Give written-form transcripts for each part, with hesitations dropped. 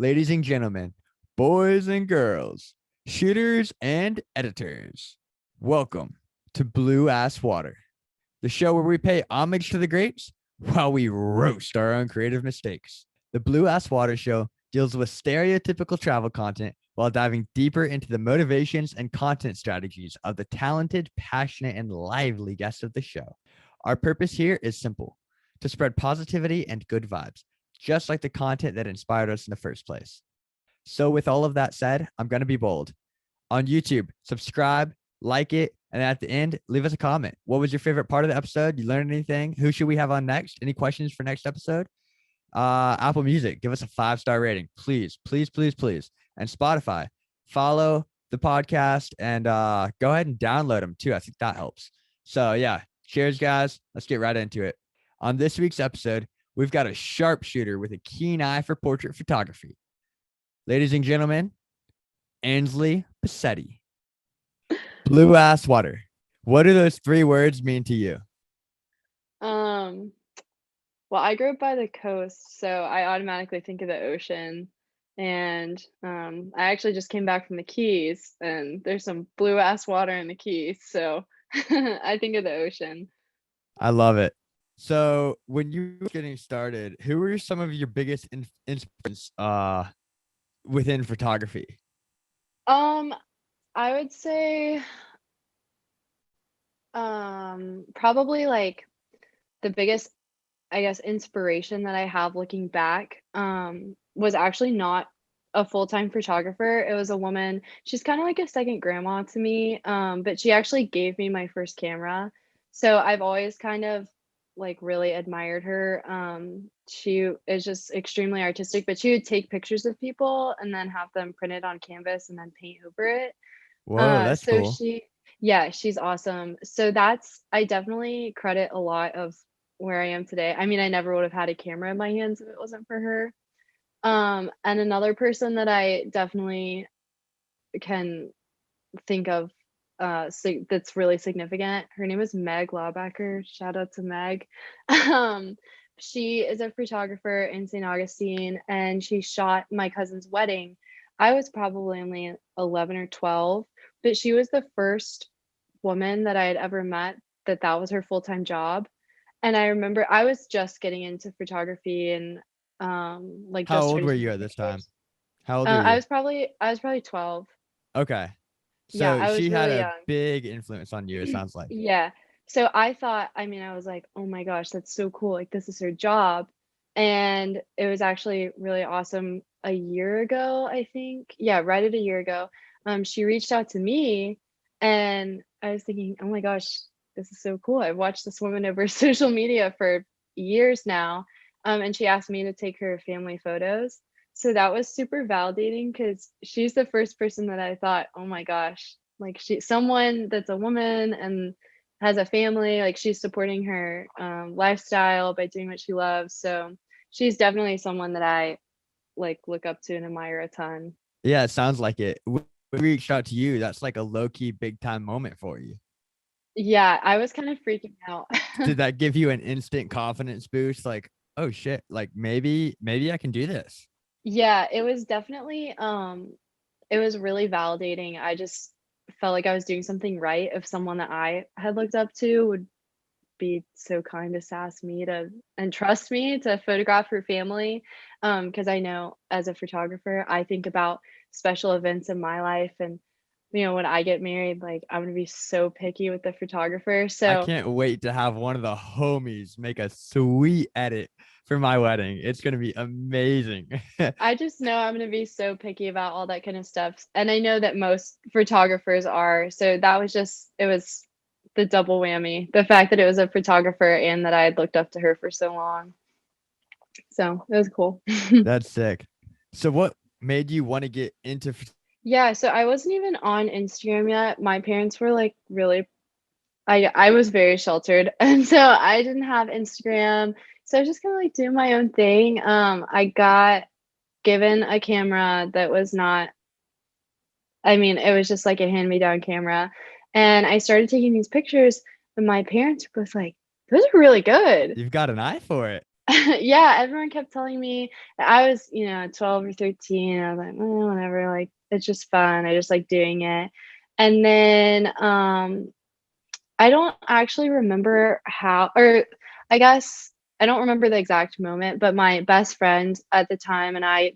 ladies and gentlemen, boys and girls, shooters and editors, welcome to Blue Ass Water, the show where we pay homage to the greats while we roast our own creative mistakes. The Blue Ass Water Show deals with stereotypical travel content while diving deeper into the motivations and content strategies of the talented, passionate, and lively guests of the show. Our purpose here is simple: to spread positivity and good vibes, just like the content that inspired us in the first place. So with all of that said, I'm going to be bold. On YouTube, subscribe, like it, and at the end, leave us a comment. What was your favorite part of the episode? You learned anything? Who should we have on next? Any questions for next episode? Apple Music, give us a 5-star rating, please, please, please, please. And Spotify, follow the podcast and go ahead and download them too. I think that helps. So yeah, cheers, guys. Let's get right into it. On this week's episode, we've got a sharpshooter with a keen eye for portrait photography. Ladies and gentlemen, Ansley Pacetti. Blue ass water. What do those 3 words mean to you? Well, I grew up by the coast, so I automatically think of the ocean. And I actually just came back from the Keys, and there's some blue ass water in the Keys, so I think of the ocean. I love it. So when you were getting started, who were some of your biggest inspirations within photography? I would say probably like the biggest, I guess, inspiration that I have looking back was actually not a full-time photographer. It was a woman. She's kind of like a second grandma to me, but she actually gave me my first camera. So I've always kind of like really admired her. She is just extremely artistic, but she would take pictures of people and then have them printed on canvas and then paint over it. Whoa, that's So cool. yeah, she's awesome. So I definitely credit a lot of where I am today. I mean, I never would have had a camera in my hands if it wasn't for her. And another person that I definitely can think of, that's really significant. Her name is Meg Laubacker. Shout out to Meg. Um, she is a photographer in St. Augustine, and she shot my cousin's wedding. I was probably only 11 or 12, but she was the first woman that I had ever met that was her full-time job. And I remember I was just getting into photography and like How just old starting were taking you at this time? pictures. How old were you? I was probably 12. Okay. Yeah, So I was she had really a young. big influence on you, it sounds like. Yeah. So I thought, I mean, I was like, oh my gosh, that's so cool. Like, this is her job. And it was actually really awesome a year ago, I think. Yeah, right at a year ago. She reached out to me and I was thinking, oh my gosh, this is so cool. I've watched this woman over social media for years now. And she asked me to take her family photos. So that was super validating because she's the first person that I thought, oh my gosh, like someone that's a woman and has a family, like she's supporting her lifestyle by doing what she loves. So she's definitely someone that I like look up to and admire a ton. Yeah, it sounds like it. When we reached out to you, that's like a low-key big time moment for you. Yeah, I was kind of freaking out. Did that give you an instant confidence boost? Like, oh shit, like maybe I can do this. Yeah, it was definitely it was really validating. I just felt like I was doing something right if someone that I had looked up to would be so kind to sass me to and trust me to photograph her family. Because I know as a photographer, I think about special events in my life and when I get married, like I'm gonna be so picky with the photographer. I So can't wait to have one of the homies make a sweet edit for my wedding. It's gonna be amazing. I just know I'm gonna be so picky about all that kind of stuff. And I know that most photographers are. So it was the double whammy. The fact that it was a photographer and that I had looked up to her for so long. So it was cool. That's sick. So what made you want to get into Yeah, so I wasn't even on Instagram yet. My parents were like really I was very sheltered and so I didn't have Instagram. So I was just kind of like doing my own thing. I got given a camera that was not, I mean, it was just like a hand-me-down camera. And I started taking these pictures, and my parents were both like, those are really good. you've got an eye for it? Yeah, everyone kept telling me I was, 12 or 13. I was like, whatever, like it's just fun. I just like doing it. And then I don't actually remember how, or I guess I don't remember the exact moment, but my best friend at the time and I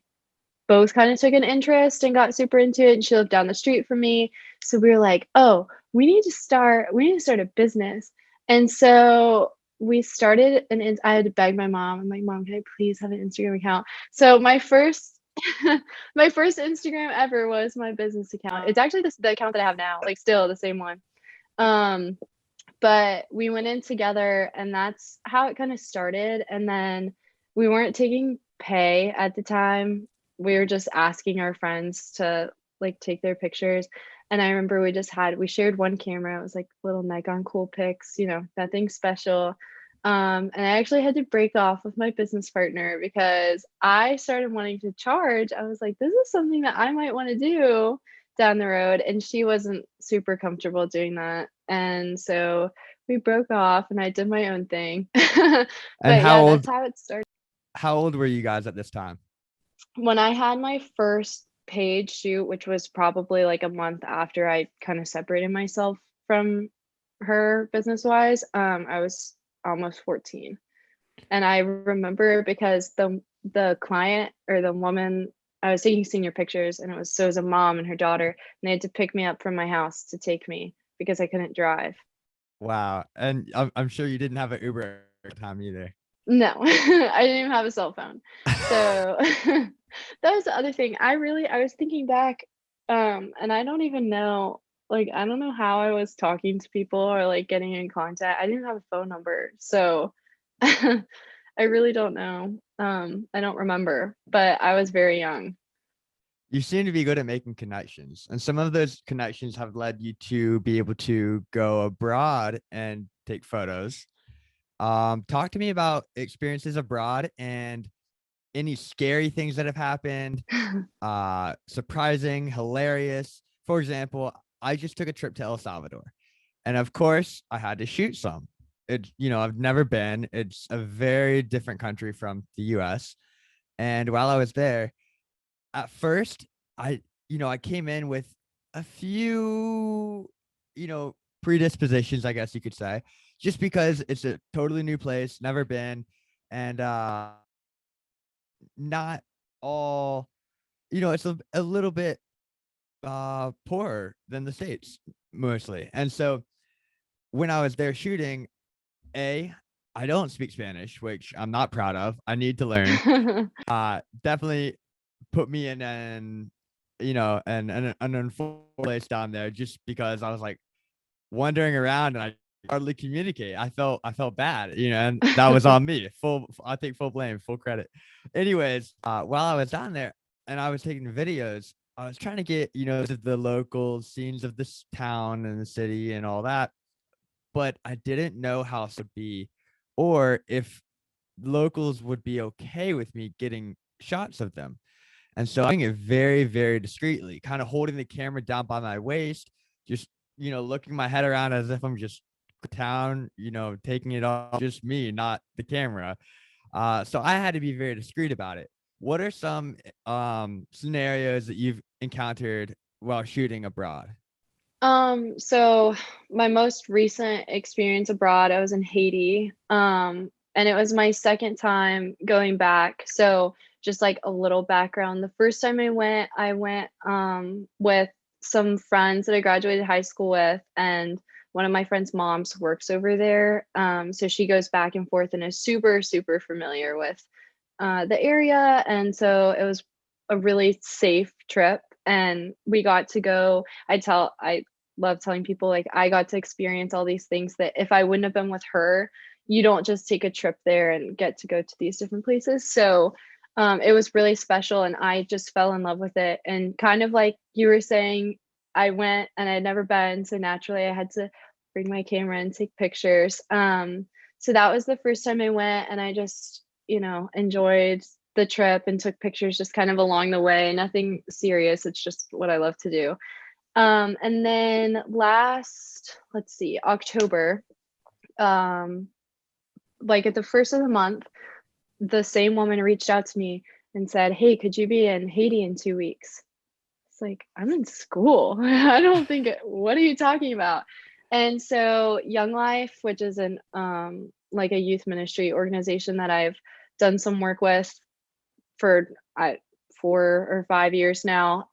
both kind of took an interest and got super into it. And she lived down the street from me. So we were like, oh, we need to start a business. And so we started I had to beg my mom. I'm like, Mom, can I please have an Instagram account? So my first my first Instagram ever was my business account. It's actually the account that I have now, like still the same one. Um, but we went in together and that's how it kind of started. And then we weren't taking pay at the time. We were just asking our friends to like take their pictures. And I remember we shared one camera. It was like little Nikon Coolpix, nothing special. And I actually had to break off with my business partner because I started wanting to charge. I was like, this is something that I might want to do down the road. And she wasn't super comfortable doing that. And so we broke off and I did my own thing. And But yeah, that's how it started. how old were you guys at this time? When I had my first paid shoot, which was probably like a month after I kind of separated myself from her business wise, I was almost 14. And I remember because the client or the woman I was taking senior pictures and it was a mom and her daughter and they had to pick me up from my house to take me because I couldn't drive. Wow. And I'm sure you didn't have an Uber at the time either. No, I didn't even have a cell phone. So that was the other thing. I was thinking back, and I don't even know, like, I don't know how I was talking to people or like getting in contact. I didn't have a phone number. So I really don't know. I don't remember, but I was very young. You seem to be good at making connections, and some of those connections have led you to be able to go abroad and take photos. Talk to me about experiences abroad and any scary things that have happened, surprising, hilarious. For example, I just took a trip to El Salvador, and of course, I had to shoot some. I've never been. It's a very different country from the US. And while I was there, at first, I came in with a few, predispositions, I guess you could say, just because it's a totally new place, never been, and not all, it's a little bit poorer than the States mostly. And so when I was there shooting, A, I don't speak Spanish, which I'm not proud of. I need to learn. Definitely put me in an unfortunate place down there just because I was like wandering around and I hardly communicate. I felt bad, and that was on me. I take full blame, full credit. Anyways, while I was down there and I was taking videos, I was trying to get, the local scenes of this town and the city and all that, but I didn't know how to be or if locals would be okay with me getting shots of them. And so I'm doing it very, very discreetly, kind of holding the camera down by my waist, just, looking my head around as if I'm just town, taking it off, just me, not the camera. So I had to be very discreet about it. What are some scenarios that you've encountered while shooting abroad? So my most recent experience abroad, I was in Haiti. And it was my second time going back. So just like a little background. The first time I went with some friends that I graduated high school with, and one of my friend's moms works over there. So she goes back and forth and is super, super familiar with the area. And so it was a really safe trip. And we got to go. I love telling people like I got to experience all these things that if I wouldn't have been with her, you don't just take a trip there and get to go to these different places. So it was really special and I just fell in love with it. And kind of like you were saying, I went and I'd never been. So naturally I had to bring my camera and take pictures. So that was the first time I went and I just, enjoyed the trip and took pictures just kind of along the way. Nothing serious. It's just what I love to do. And then let's see, October, like at the first of the month, the same woman reached out to me and said, "Hey, could you be in Haiti in 2 weeks?" It's like, I'm in school. I don't think what are you talking about? And so Young Life, which is an like a youth ministry organization that I've done some work with for 4 or 5 years now.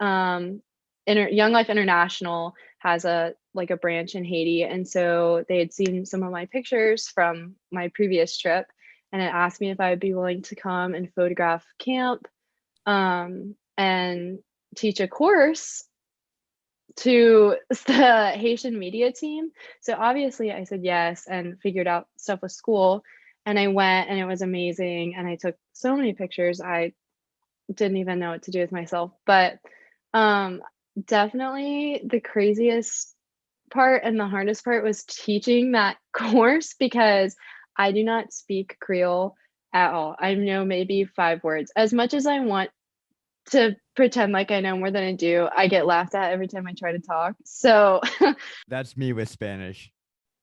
Young Life International has a like a branch in Haiti, and so they had seen some of my pictures from my previous trip, and it asked me if I would be willing to come and photograph camp, and teach a course to the Haitian media team. So obviously I said yes and figured out stuff with school, and I went and it was amazing, and I took so many pictures. I didn't even know what to do with myself. But um definitely the craziest part and the hardest part was teaching that course because I do not speak Creole at all. I know maybe 5 words. As much as I want to pretend like I know more than I do, I get laughed at every time I try to talk. So That's me with Spanish.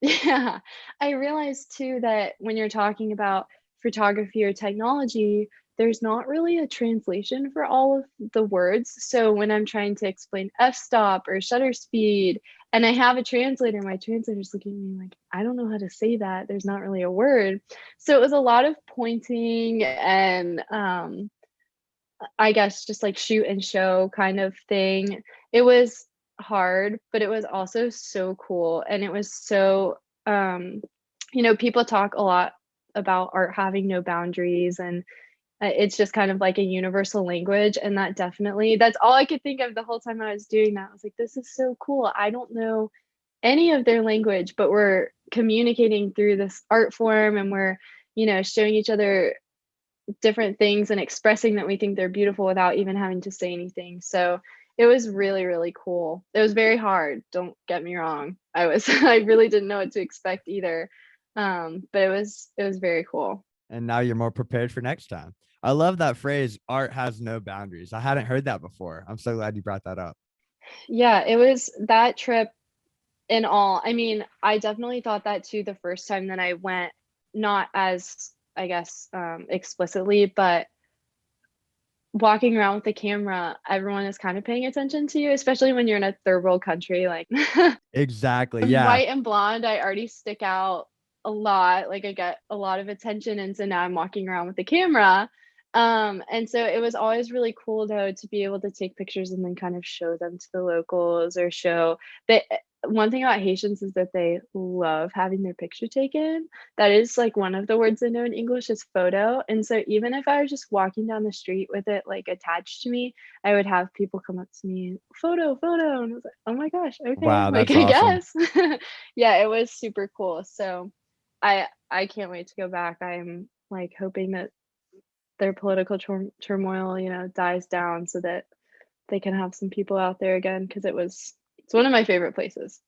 yeah, I realized too that when you're talking about photography or technology, there's not really a translation for all of the words. So when I'm trying to explain f-stop or shutter speed, and I have a translator, my translator's looking at me like, I don't know how to say that. There's not really a word. So it was a lot of pointing and I guess just like shoot and show kind of thing. It was hard, but it was also so cool. And it was so, people talk a lot about art having no boundaries and it's just kind of like a universal language. And that's all I could think of the whole time I was doing that. I was like, this is so cool. I don't know any of their language, but we're communicating through this art form and we're, showing each other different things and expressing that we think they're beautiful without even having to say anything. So it was really, really cool. It was very hard. Don't get me wrong. I really didn't know what to expect either. But it was very cool. And now you're more prepared for next time. I love that phrase, art has no boundaries. I hadn't heard that before. I'm so glad you brought that up. Yeah, it was that trip in all. I mean, I definitely thought that too the first time that I went, not as, I guess, explicitly, but walking around with the camera, everyone is kind of paying attention to you, especially when you're in a third world country. Like, Exactly. I'm Yeah. white and blonde, I already stick out a lot. Like, I get a lot of attention, and so now I'm walking around with the camera. And so it was always really cool though to be able to take pictures and then kind of show them to the locals or show that one thing about Haitians is that they love having their picture taken. That is like one of the words they know in English is photo. And so even if I was just walking down the street with it like attached to me, I would have people come up to me, photo, photo. And I was like, oh my gosh, okay, Wow. like That's I awesome. guess. Yeah, it was super cool. So I can't wait to go back. I'm like hoping that their political turmoil, dies down so that they can have some people out there again because it's one of my favorite places.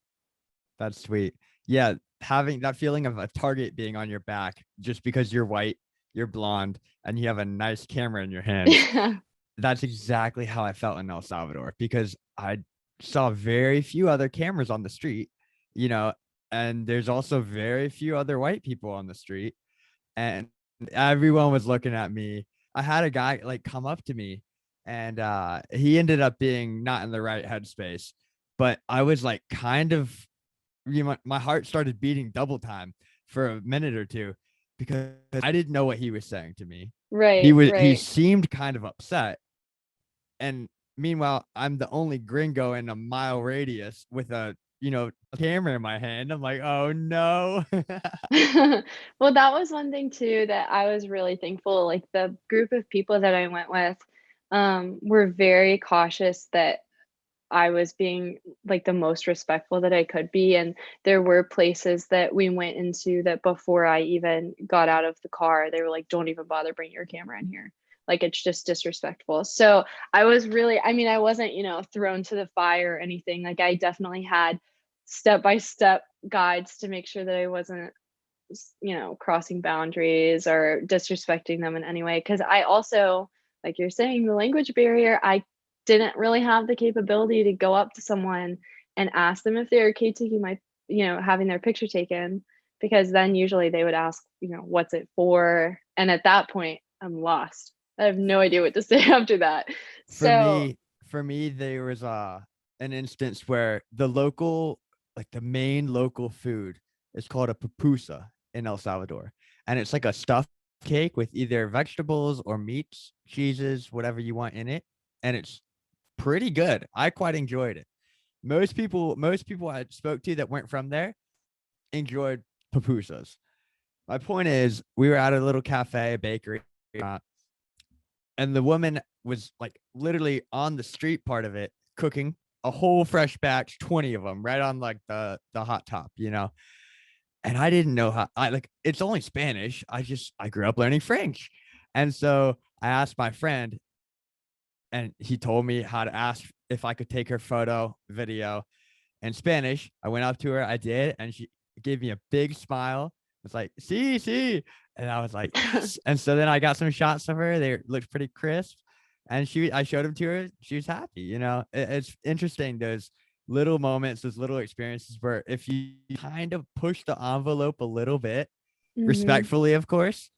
That's sweet. Yeah. Having that feeling of a target being on your back just because you're white, you're blonde, and you have a nice camera in your hands. That's exactly how I felt in El Salvador because I saw very few other cameras on the street, you know, and there's also very few other white people on the street. And everyone was looking at me. I had a guy like come up to me and he ended up being not in the right headspace, but I was like kind of my heart started beating double time for a minute or two because I didn't know what he was saying to me. Right, He right. seemed kind of upset, and meanwhile I'm the only gringo in a mile radius with a camera in my hand. I'm like, oh no. Well, that was one thing too that I was really thankful, like, the group of people that I went with, were very cautious that I was being, like, the most respectful that I could be, and there were places that we went into that before I even got out of the car, they were like, "Don't even bother bringing your camera in here." Like, it's just disrespectful. So, I mean, I wasn't, thrown to the fire or anything, like, I definitely had step-by-step guides to make sure that I wasn't crossing boundaries or disrespecting them in any way. Because I also, like you're saying, the language barrier, I didn't really have the capability to go up to someone and ask them if they're okay taking having their picture taken. because then usually they would ask, what's it for? And at that point, I'm lost. I have no idea what to say after that. For So, me, there was an instance where the main local food is called a pupusa in El Salvador, and it's like a stuffed cake with either vegetables or meats, cheeses, whatever you want in it, and it's pretty good. I quite enjoyed it. Most people I spoke to that weren't from there enjoyed pupusas. My point is, we were at a little cafe, a bakery, and the woman was like literally on the street part of it cooking a whole fresh batch, 20 of them, right on like the hot top, And I didn't know how. It's only Spanish. I grew up learning French, and so I asked my friend, and he told me how to ask if I could take her photo, video in Spanish. I went up to her, I did, and she gave me a big smile. It's like, see, and I was like, yes. And so then I got some shots of her. They looked pretty crisp, and I showed them to her. She was happy. It's interesting, those little moments, those little experiences where if you kind of push the envelope a little bit, respectfully, of course,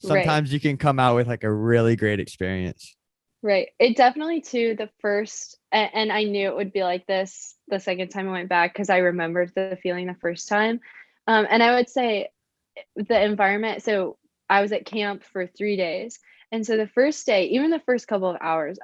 right. sometimes you can come out with like a really great experience. Right. It definitely too, the first, and I knew it would be like this the second time I went back because I remembered the feeling the first time. And I would say the environment. So I was at camp for 3 days. And so the first day, even the first couple of hours,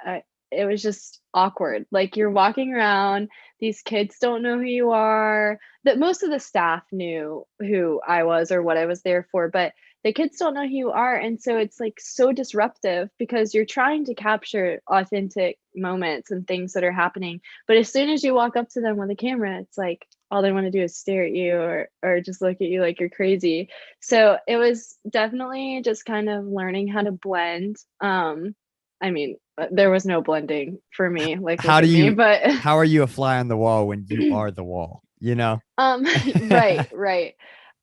it was just awkward. Like you're walking around, these kids don't know who you are. That most of the staff knew who I was or what I was there for, but the kids don't know who you are. And so it's like so disruptive because you're trying to capture authentic moments and things that are happening. But as soon as you walk up to them with a camera, it's like all they want to do is stare at you or just look at you like you're crazy. So it was definitely just kind of learning how to blend. I mean, there was no blending for me, like look How do at me, you but how are you a fly on the wall when you are the wall, right, right.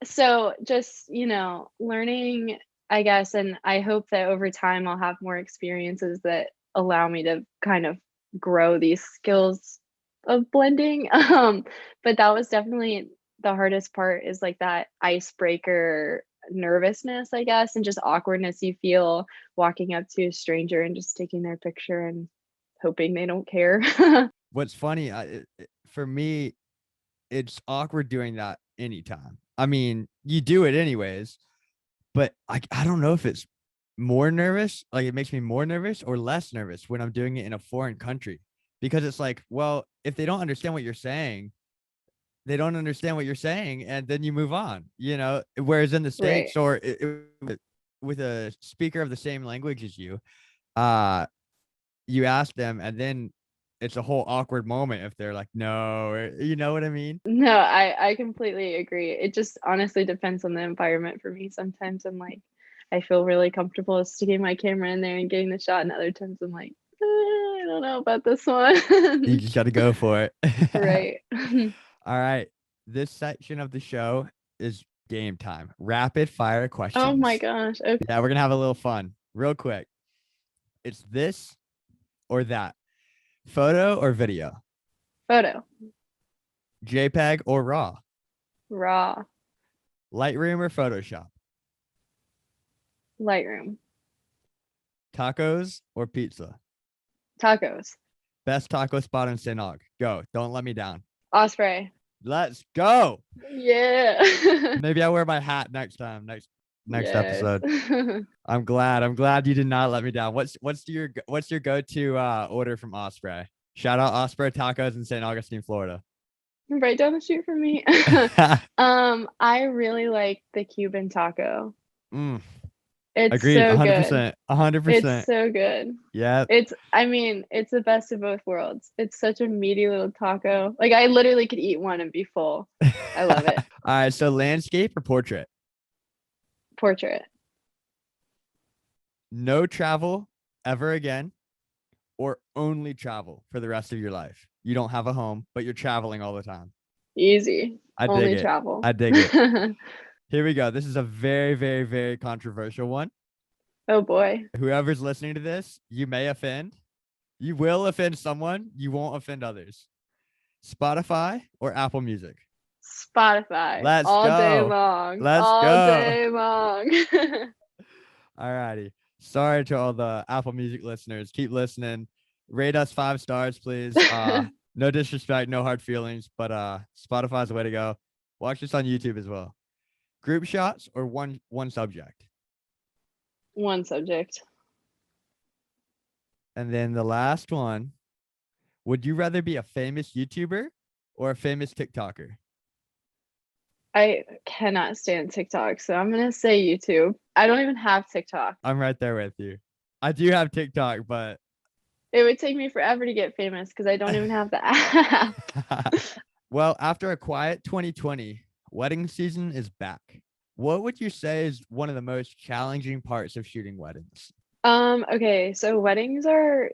So just, learning, I guess, and I hope that over time I'll have more experiences that allow me to kind of grow these skills of blending. But that was definitely the hardest part is like that icebreaker nervousness, I guess, and just awkwardness you feel walking up to a stranger and just taking their picture and hoping they don't care. What's funny, for me, it's awkward doing that anytime. I mean, you do it anyways, but I don't know if it's more nervous, like it makes me more nervous or less nervous when I'm doing it in a foreign country, because it's like, well, if they don't understand what you're saying, they don't understand what you're saying, and then you move on, whereas in the Right. States or with a speaker of the same language as you, uh you ask them, and then it's a whole awkward moment if they're like, no, or, you know what I mean? No, I completely agree. It just honestly depends on the environment for me. Sometimes I'm like, I feel really comfortable sticking my camera in there and getting the shot, and other times I'm like, I don't know about this You one. just got to go for it. Right. All right. This section of the show is game time. Rapid fire Oh my questions. gosh. Okay. Yeah, we're going to have a little fun real quick. It's this or that. Photo or video? Photo. JPEG or RAW? Raw. Lightroom or Photoshop? Lightroom. Tacos or pizza? Tacos. Best taco spot in St. Aug. Go. Don't let me down. Osprey. Let's go. Yeah. Maybe I wear my hat next time. Next Yes. episode. I'm glad you did not let me down. What's your go-to order from Osprey? Shout out Osprey Tacos in St. Augustine, Florida. Right down the street from me. I really like the Cuban taco. Mm, It's agreed. so good. 100%. It's 100%. so good. Yeah. I mean, it's the best of both worlds. It's such a meaty little taco. Like I literally could eat one and be full. I love it. All right. So landscape or portrait? Portrait. No travel ever again, or only travel for the rest of your life. You don't have a home, but you're traveling all the time. Easy. I dig Only it. travel. I dig it. Here we go. This is a very, very, very controversial one. Oh boy. Whoever's listening to this, you may offend. You will offend someone. You won't offend others. Spotify or Apple Music? Spotify Let's all day go. long. Let's All go. day long. All righty. Sorry to all the Apple Music listeners. Keep listening. Rate us 5 stars, please. No disrespect, no hard feelings, but Spotify's the way to go. Watch this on YouTube as well. Group shots or one subject? One subject. And then the last one, would you rather be a famous YouTuber or a famous TikToker? I cannot stand TikTok, so I'm gonna say YouTube. I don't even have TikTok. I'm right there with you. I do have TikTok, but It would take me forever to get famous because I don't even have the app. well, after a quiet 2020, wedding season is back. What would you say is one of the most challenging parts of shooting weddings? Okay, so weddings are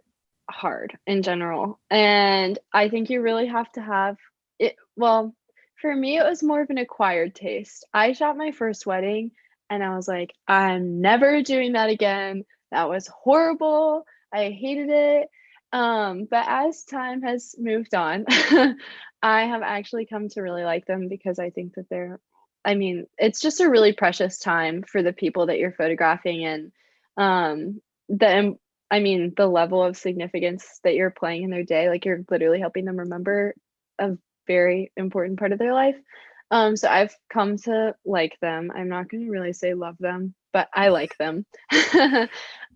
hard in general, and I think you really have to have it. Well, for me, it was more of an acquired taste. I shot my first wedding, and I was like, I'm never doing that again. That was horrible. I hated it. But as time has moved on, I have actually come to really like them because I think that I mean, it's just a really precious time for the people that you're photographing and the I mean, the level of significance that you're playing in their day, like you're literally helping them remember a very important part of their life. So I've come to like them. I'm not going to really say love them, but I like them.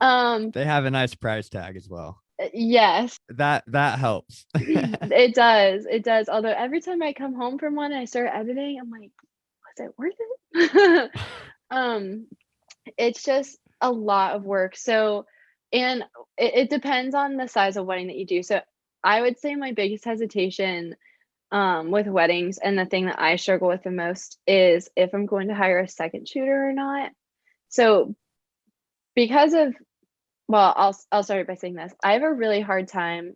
um, They have a nice price tag as well. yes, That helps. it does. It does. Although every time I come home from one and I start editing, I'm like, was it worth it? um, it's just a lot of work. So, and it depends on the size of wedding that you do. So, I would say my biggest hesitation with weddings and the thing that I struggle with the most is if I'm going to hire a second shooter or not. So, because of well, I'll start by saying this. I have a really hard time.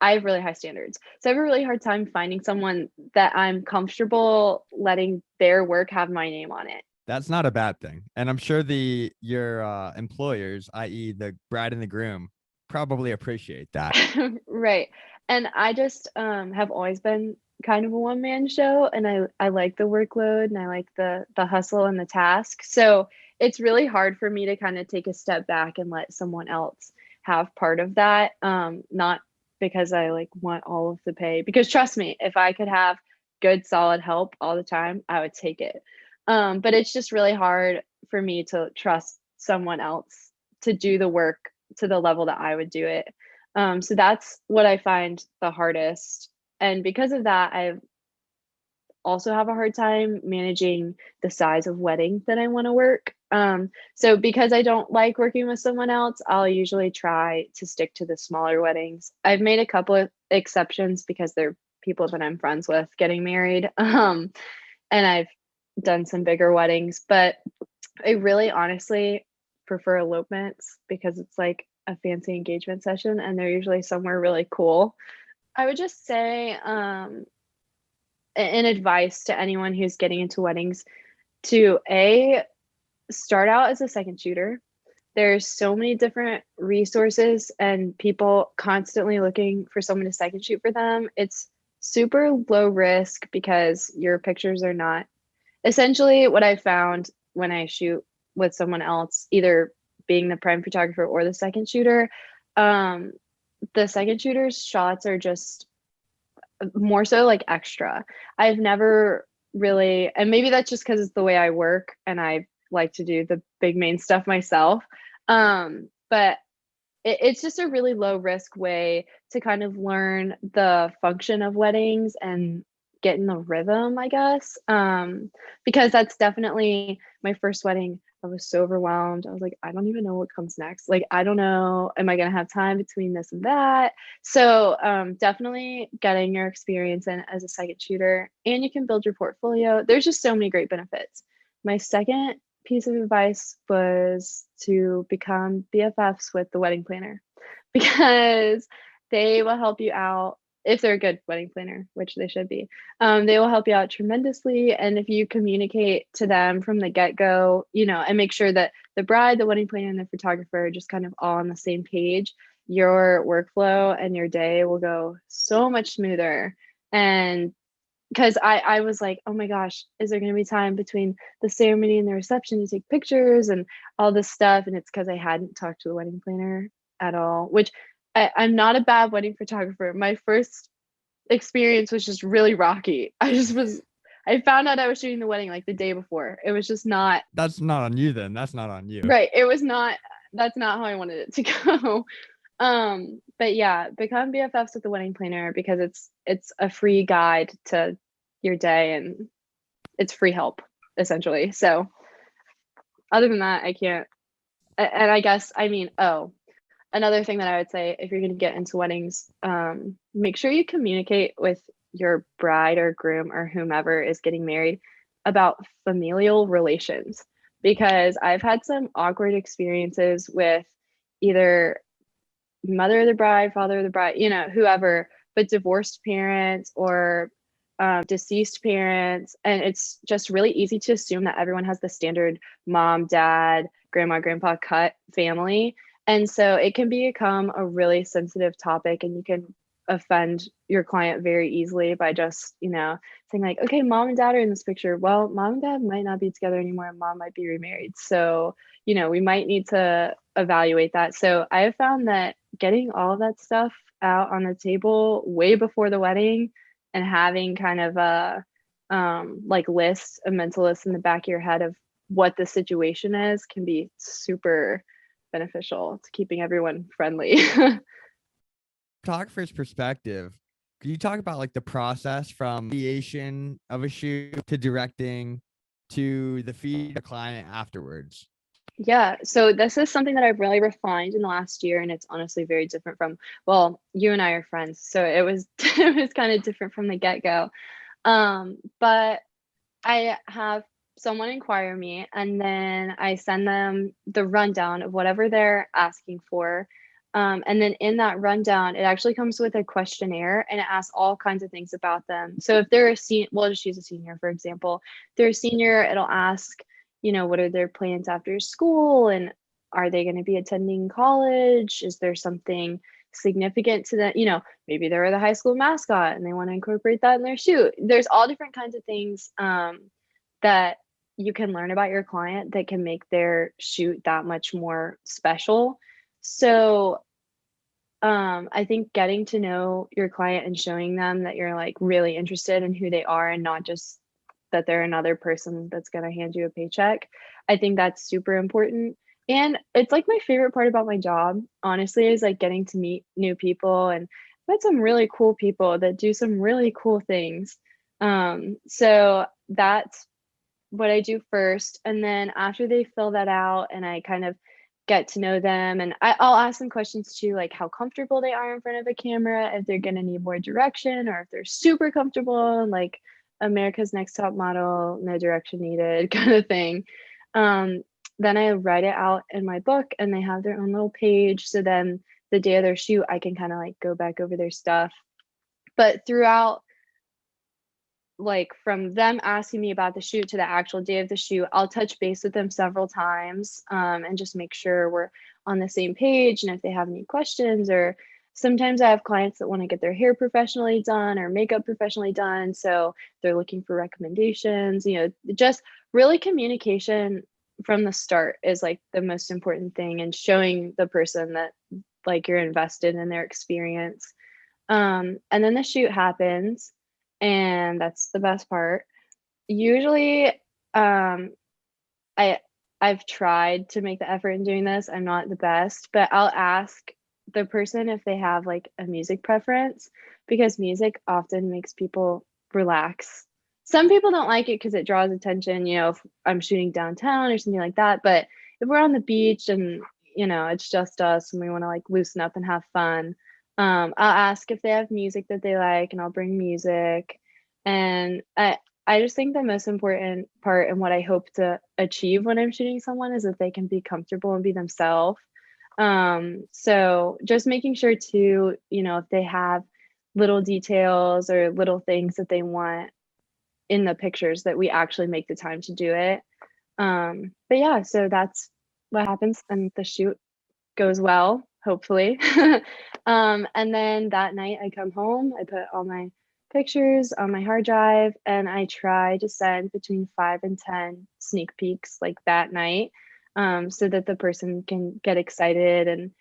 I have really high standards. So I have a really hard time finding someone that I'm comfortable letting their work have my name on it. That's not a bad thing. And I'm sure your employers, i.e. the bride and the groom, probably appreciate that. Right. And I just have always been kind of a one man show and I like the workload and I like the hustle and the task. So it's really hard for me to kind of take a step back and let someone else have part of that. Not because I like want all of the pay because trust me, if I could have good solid help all the time, I would take it. But it's just really hard for me to trust someone else to do the work to the level that I would do it. So that's what I find the hardest. And because of that, I also have a hard time managing the size of wedding that I want to work. So because I don't like working with someone else, I'll usually try to stick to the smaller weddings. I've made a couple of exceptions because they're people that I'm friends with getting married. And I've done some bigger weddings, but I really honestly prefer elopements because it's like a fancy engagement session and they're usually somewhere really cool. I would just say, an advice to anyone who's getting into weddings to start out as a second shooter. There's so many different resources and people constantly looking for someone to second shoot for them. It's super low risk because your pictures are not essentially what I found when I shoot with someone else, either being the prime photographer or the second shooter. The second shooter's shots are just more so like extra. I've never really, and maybe that's just because it's the way I work and I like to do the big main stuff myself. But it's just a really low risk way to kind of learn the function of weddings and get in the rhythm, I guess. Because that's definitely my first wedding. I was so overwhelmed. I was like, I don't even know what comes next. Like, I don't know. Am I going to have time between this and that? So, definitely getting your experience in as a second shooter and you can build your portfolio. There's just so many great benefits. My second piece of advice was to become BFFs with the wedding planner because they will help you out if they're a good wedding planner, which they should be. They will help you out tremendously. And if you communicate to them from the get-go, and make sure that the bride, the wedding planner, and the photographer are just kind of all on the same page, your workflow and your day will go so much smoother. And because I was like, oh my gosh, is there going to be time between the ceremony and the reception to take pictures and all this stuff? And it's because I hadn't talked to the wedding planner at all, which I'm not a bad wedding photographer. My first experience was just really rocky. I found out I was shooting the wedding like the day before. It was just not. That's not on you then. That's not on you. Right. It was not, that's not how I wanted it to go. But yeah, become BFFs with the wedding planner because it's a free guide to your day and it's free help essentially. So other than that, I can't. And I guess, I mean, another thing that I would say if you're going to get into weddings, make sure you communicate with your bride or groom or whomever is getting married about familial relations, because I've had some awkward experiences with either mother of the bride, father of the bride, whoever, but divorced parents or deceased parents. And it's just really easy to assume that everyone has the standard mom, dad, grandma, grandpa cut family. And so it can become a really sensitive topic, and you can offend your client very easily by just, saying like, okay, mom and dad are in this picture. Well, mom and dad might not be together anymore, and mom might be remarried. So, we might need to evaluate that. So I have found that getting all of that stuff out on the table way before the wedding and having kind of a mental list in the back of your head of what the situation is can be super beneficial to keeping everyone friendly. Photographer's perspective, could you talk about like the process from ideation of a shoot to directing to the feed a client afterwards? Yeah, so this is something that I've really refined in the last year, and it's honestly very different from, well, you and I are friends, so it was it was kind of different from the get-go. But I have someone inquire me, and then I send them the rundown of whatever they're asking for. And then in that rundown, it actually comes with a questionnaire, and it asks all kinds of things about them. So if they're a senior, we'll just use a senior, for example. If they're a senior, it'll ask, what are their plans after school? And are they going to be attending college? Is there something significant to them? Maybe they're the high school mascot and they want to incorporate that in their shoot. There's all different kinds of things that you can learn about your client that can make their shoot that much more special. So I think getting to know your client and showing them that you're like really interested in who they are and not just that they're another person that's going to hand you a paycheck. I think that's super important. And it's like my favorite part about my job, honestly, is like getting to meet new people and met some really cool people that do some really cool things. So that's what I do first. And then after they fill that out and I kind of get to know them, and I'll ask them questions too, like how comfortable they are in front of a camera, if they're going to need more direction, or if they're super comfortable, like America's Next Top Model, no direction needed kind of thing. Then I write it out in my book and they have their own little page. So then the day of their shoot, I can kind of like go back over their stuff. But throughout, like from them asking me about the shoot to the actual day of the shoot, I'll touch base with them several times and just make sure we're on the same page. And if they have any questions, or sometimes I have clients that want to get their hair professionally done or makeup professionally done. So they're looking for recommendations, just really communication from the start is like the most important thing, and showing the person that like you're invested in their experience. And then the shoot happens, and that's the best part. Usually, I've tried to make the effort in doing this. I'm not the best, but I'll ask the person if they have like a music preference, because music often makes people relax. Some people don't like it because it draws attention, if I'm shooting downtown or something like that. But if we're on the beach and, it's just us and we want to like loosen up and have fun, I'll ask if they have music that they like, and I'll bring music. And I just think the most important part and what I hope to achieve when I'm shooting someone is that they can be comfortable and be themselves. So just making sure to, if they have little details or little things that they want in the pictures, that we actually make the time to do it. But yeah, so that's what happens, and the shoot goes well, hopefully. And then that night I come home, I put all my pictures on my hard drive, and I try to send between 5 and 10 sneak peeks like that night, so that the person can get excited and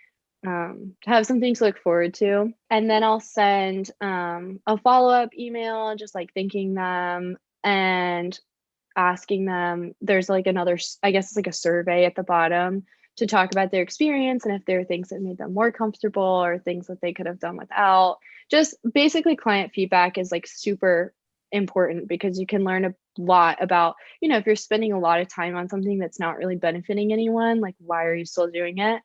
have something to look forward to. And then I'll send a follow-up email, just like thanking them and asking them. There's like another, I guess it's like a survey at the bottom to talk about their experience and if there are things that made them more comfortable or things that they could have done without. Just basically client feedback is like super important because you can learn a lot about, if you're spending a lot of time on something that's not really benefiting anyone, like why are you still doing it?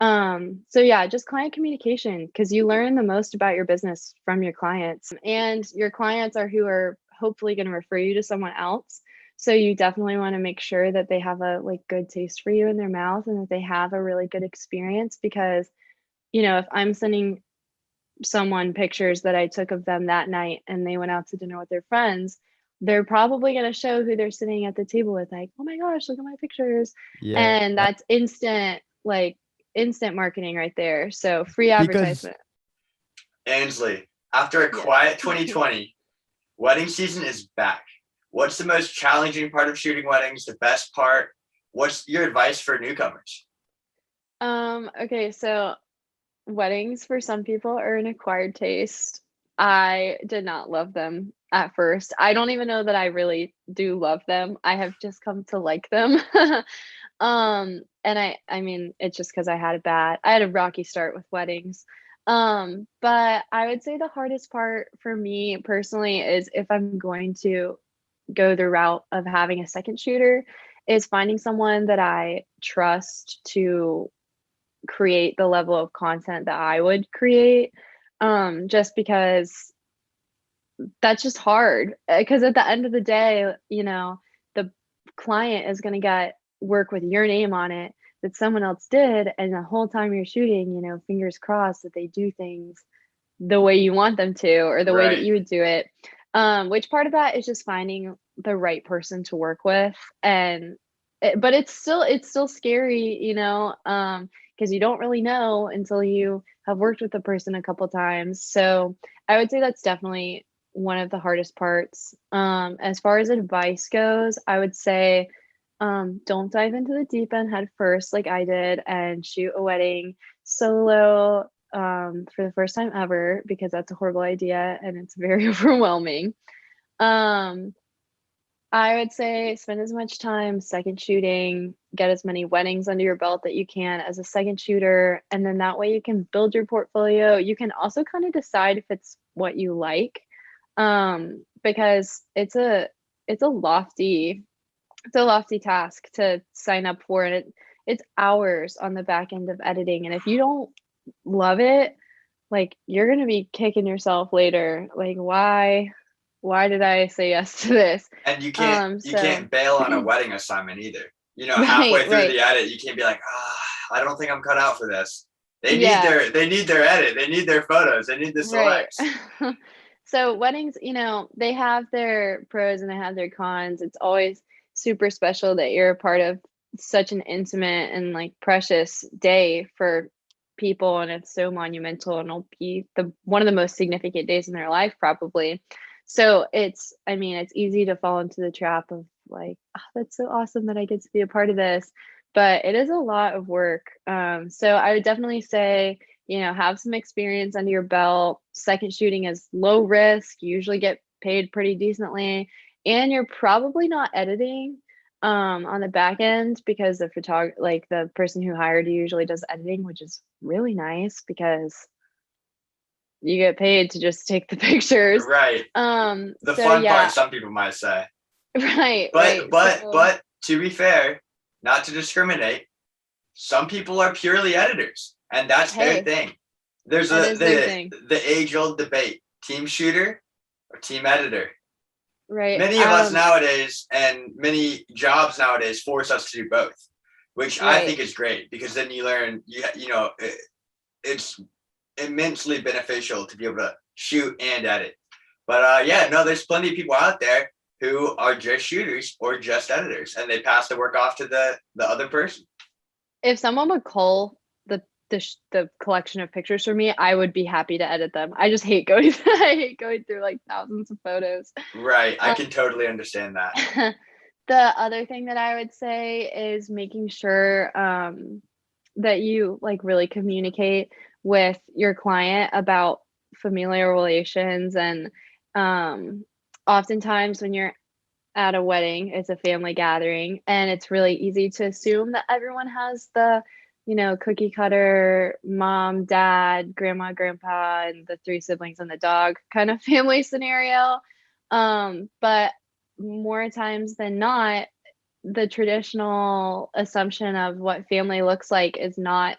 So yeah, just client communication, because you learn the most about your business from your clients, and your clients are who are hopefully going to refer you to someone else. So you definitely want to make sure that they have a like good taste for you in their mouth and that they have a really good experience, because if I'm sending someone pictures that I took of them that night and they went out to dinner with their friends, they're probably going to show who they're sitting at the table with, like, oh my gosh, look at my pictures. Yeah. And that's instant marketing right there. So free advertisement. Ansley, after a quiet 2020, wedding season is back. What's the most challenging part of shooting weddings? The best part? What's your advice for newcomers? Okay, so weddings for some people are an acquired taste. I did not love them at first. I don't even know that I really do love them. I have just come to like them. And I mean, it's just because I had a rocky start with weddings. But I would say the hardest part for me personally is, if I'm going to go the route of having a second shooter, is finding someone that I trust to create the level of content that I would create. Just because that's just hard, because at the end of the day, the client is going to get work with your name on it that someone else did, and the whole time you're shooting, fingers crossed that they do things the way you want them to, or the way that you would do it. Which part of that is just finding the right person to work with, but it's still scary, because you don't really know until you have worked with the person a couple times. So I would say that's definitely one of the hardest parts. As far as advice goes, I would say, don't dive into the deep end head first like I did and shoot a wedding solo for the first time ever, because that's a horrible idea and it's very overwhelming. I would say spend as much time second shooting, get as many weddings under your belt that you can as a second shooter, and then that way you can build your portfolio. You can also kind of decide if it's what you like, because it's a lofty task to sign up for, and it's hours on the back end of editing. And if you don't love it, like, you're gonna be kicking yourself later, like, why did I say yes to this? And you can't bail on a wedding assignment either. Right, Halfway through the edit, you can't be like, I don't think I'm cut out for this. They need their edit. They need their photos. They need the selects. Right. So weddings, they have their pros and they have their cons. It's always super special that you're a part of such an intimate and like precious day for people, and it's so monumental, and it'll be one of the most significant days in their life probably. So it's easy to fall into the trap of like, oh, that's so awesome that I get to be a part of this, but it is a lot of work. So I would definitely say, have some experience under your belt. Second shooting is low risk. You usually get paid pretty decently, and you're probably not editing on the back end, because the person who hired you usually does editing, which is really nice because you get paid to just take the pictures. Right. The fun part, some people might say. Right. But to be fair, not to discriminate, some people are purely editors, and that's their thing. There's the age-old debate: team shooter or team editor. Right. Many of us nowadays, and many jobs nowadays, force us to do both, which I think is great, because then you learn. It's immensely beneficial to be able to shoot and edit. But there's plenty of people out there who are just shooters or just editors, and they pass the work off to the other person. If someone would cull the collection of pictures for me, I would be happy to edit them. I just hate going I hate going through like thousands of photos. Right. I can totally understand that. The other thing that I would say is making sure that you like really communicate with your client about familial relations. And oftentimes when you're at a wedding, it's a family gathering, and it's really easy to assume that everyone has the, cookie cutter mom, dad, grandma, grandpa, and the 3 siblings and the dog kind of family scenario. But more times than not, the traditional assumption of what family looks like is not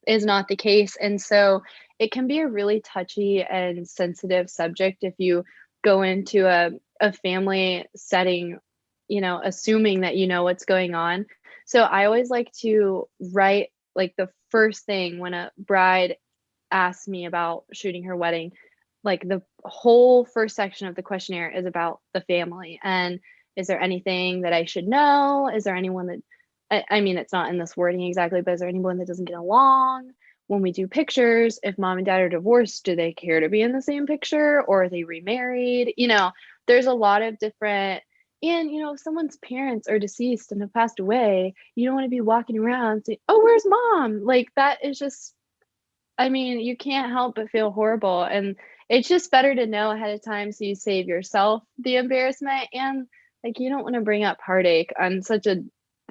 the case. And so it can be a really touchy and sensitive subject if you go into a family setting, assuming that you know what's going on. So I always like to write like the first thing when a bride asks me about shooting her wedding, like the whole first section of the questionnaire is about the family. And is there anything that I should know? Is there anyone that, I mean, it's not in this wording exactly, but is there anyone that doesn't get along? When we do pictures, if mom and dad are divorced, do they care to be in the same picture, or are they remarried? There's a lot of different, and if someone's parents are deceased and have passed away, you don't want to be walking around saying, oh, where's mom? Like that is just, I mean, you can't help but feel horrible. And it's just better to know ahead of time so you save yourself the embarrassment, and like you don't want to bring up heartache on such a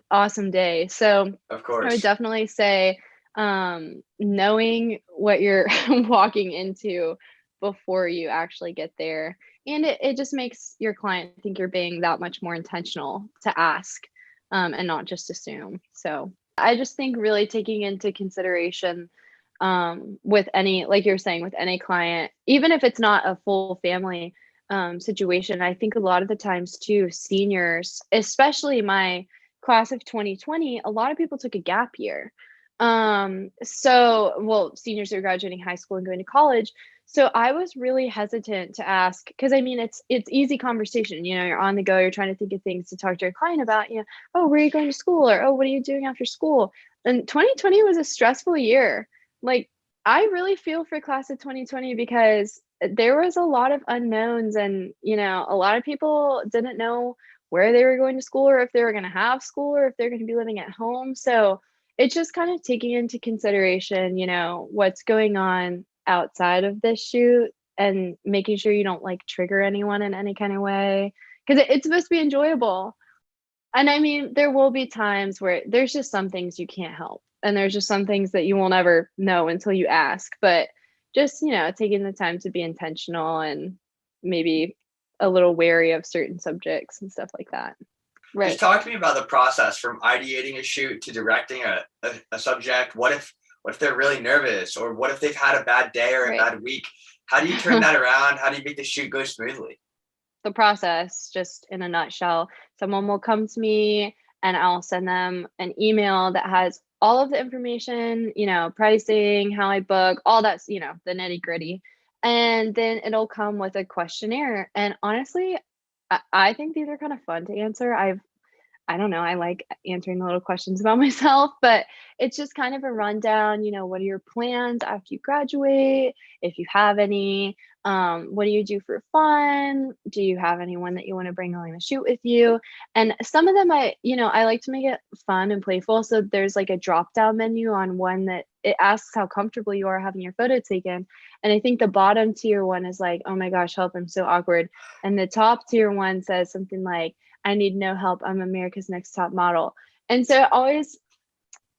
awesome day. So Of course. I would definitely say knowing what you're walking into before you actually get there. And it just makes your client think you're being that much more intentional to ask and not just assume. So I just think really taking into consideration with any, like you're saying, with any client, even if it's not a full family situation, I think a lot of the times too, seniors, especially my class of 2020, a lot of people took a gap year. Seniors are graduating high school and going to college. So I was really hesitant to ask, because I mean, it's easy conversation, you're on the go, you're trying to think of things to talk to your client about, oh, where are you going to school? Or, oh, what are you doing after school? And 2020 was a stressful year. Like, I really feel for class of 2020 because there was a lot of unknowns, and, a lot of people didn't know where they were going to school, or if they were going to have school, or if they're going to be living at home. So it's just kind of taking into consideration, what's going on outside of this shoot, and making sure you don't like trigger anyone in any kind of way, because it's supposed to be enjoyable. And I mean, there will be times where there's just some things you can't help, and there's just some things that you will never know until you ask. But just, taking the time to be intentional and maybe a little wary of certain subjects and stuff like that. Right. Just talk to me about the process from ideating a shoot to directing a subject. What if they're really nervous, or what if they've had a bad day or a bad week? How do you turn that around? How do you make the shoot go smoothly? The process, just in a nutshell, someone will come to me and I'll send them an email that has all of the information, pricing, how I book, all that's, the nitty gritty. And then it'll come with a questionnaire. And honestly, I think these are kind of fun to answer. I don't know, I like answering the little questions about myself, but it's just kind of a rundown, what are your plans after you graduate? If you have any, what do you do for fun? Do you have anyone that you want to bring along to shoot with you? And some of them I like to make it fun and playful. So there's like a drop down menu on one that it asks how comfortable you are having your photo taken. And I think the bottom tier one is like, oh my gosh, help, I'm so awkward. And the top tier one says something like, I need no help, I'm America's Next Top Model. And so it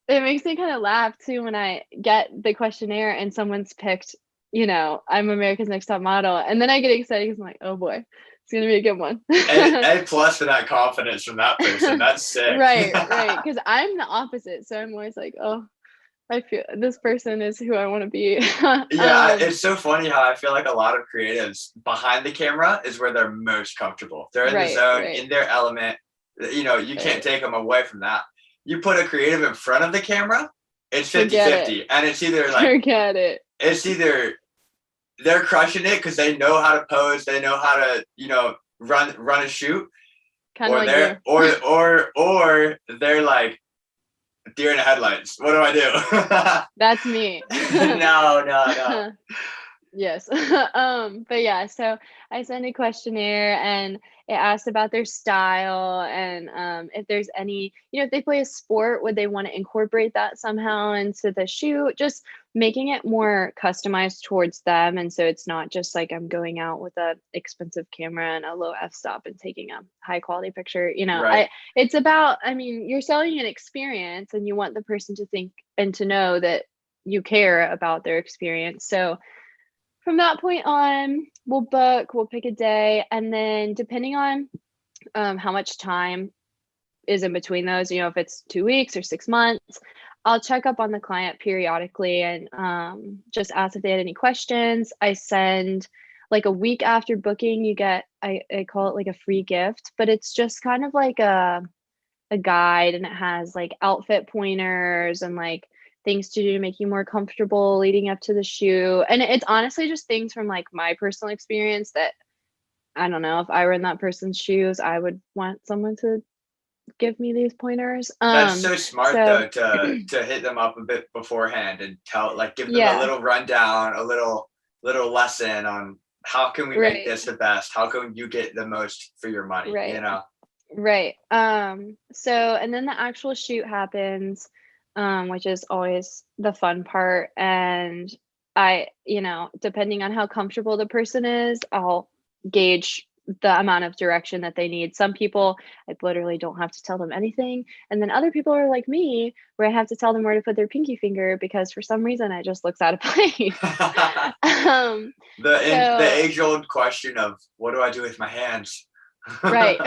makes me kind of laugh too when I get the questionnaire and someone's picked, I'm America's Next Top Model. And then I get excited because I'm like, oh boy, it's going to be a good one. A plus for that confidence from that person. That's sick. Right. Because I'm the opposite. So I'm always like, oh, I feel this person is who I want to be. Yeah, it's so funny how I feel like a lot of creatives behind the camera is where they're most comfortable. They're in the zone, in their element. You can't take them away from that. You put a creative in front of the camera, it's 50-50. And it's either like, forget it. It's either they're crushing it because they know how to pose, they know how to, run a shoot, Kind of or they're like deer in the headlights. What do I do? That's me. No. Yes. But yeah, so I sent a questionnaire and it asked about their style and if there's any, if they play a sport, would they want to incorporate that somehow into the shoot? Just making it more customized towards them. And so it's not just like I'm going out with a expensive camera and a low f-stop and taking a high quality picture. Right. It's about, you're selling an experience and you want the person to think and to know that you care about their experience. So from that point on, we'll pick a day, and then depending on how much time is in between those, if it's 2 weeks or 6 months, I'll check up on the client periodically and just ask if they had any questions. I send like a week after booking, you get, I call it like a free gift, but it's just kind of like a guide, and it has like outfit pointers and like things to do to make you more comfortable leading up to the shoot. And it's honestly just things from like my personal experience that I don't know, if I were in that person's shoes, I would want someone to give me these pointers. That's so smart though, to hit them up a bit beforehand and give them a little rundown, a little lesson on how can we make this the best? How can you get the most for your money? Right. So, and then the actual shoot happens, which is always the fun part. And I, depending on how comfortable the person is, I'll gauge the amount of direction that they need. Some people, I literally don't have to tell them anything. And then other people are like me, where I have to tell them where to put their pinky finger because for some reason it just looks out of place. The age-old question of what do I do with my hands? Right.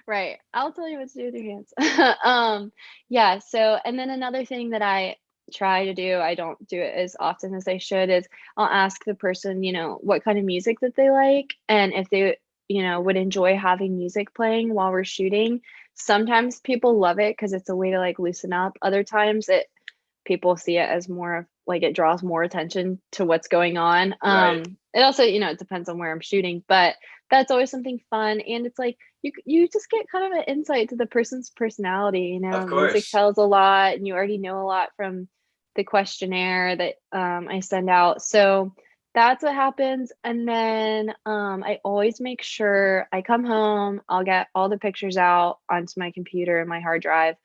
Right. I'll tell you what to do with your hands. Yeah. So, and then another thing that I try to do, I don't do it as often as I should, is I'll ask the person, what kind of music that they like. And if they, would enjoy having music playing while we're shooting. Sometimes people love it because it's a way to like loosen up. Other times people see it as more of like it draws more attention to what's going on. Right. It also, it depends on where I'm shooting, but that's always something fun. And it's like you just get kind of an insight to the person's personality. Of course. Music tells a lot, and you already know a lot from the questionnaire that I send out. So that's what happens. And then I always make sure I come home, I'll get all the pictures out onto my computer and my hard drive.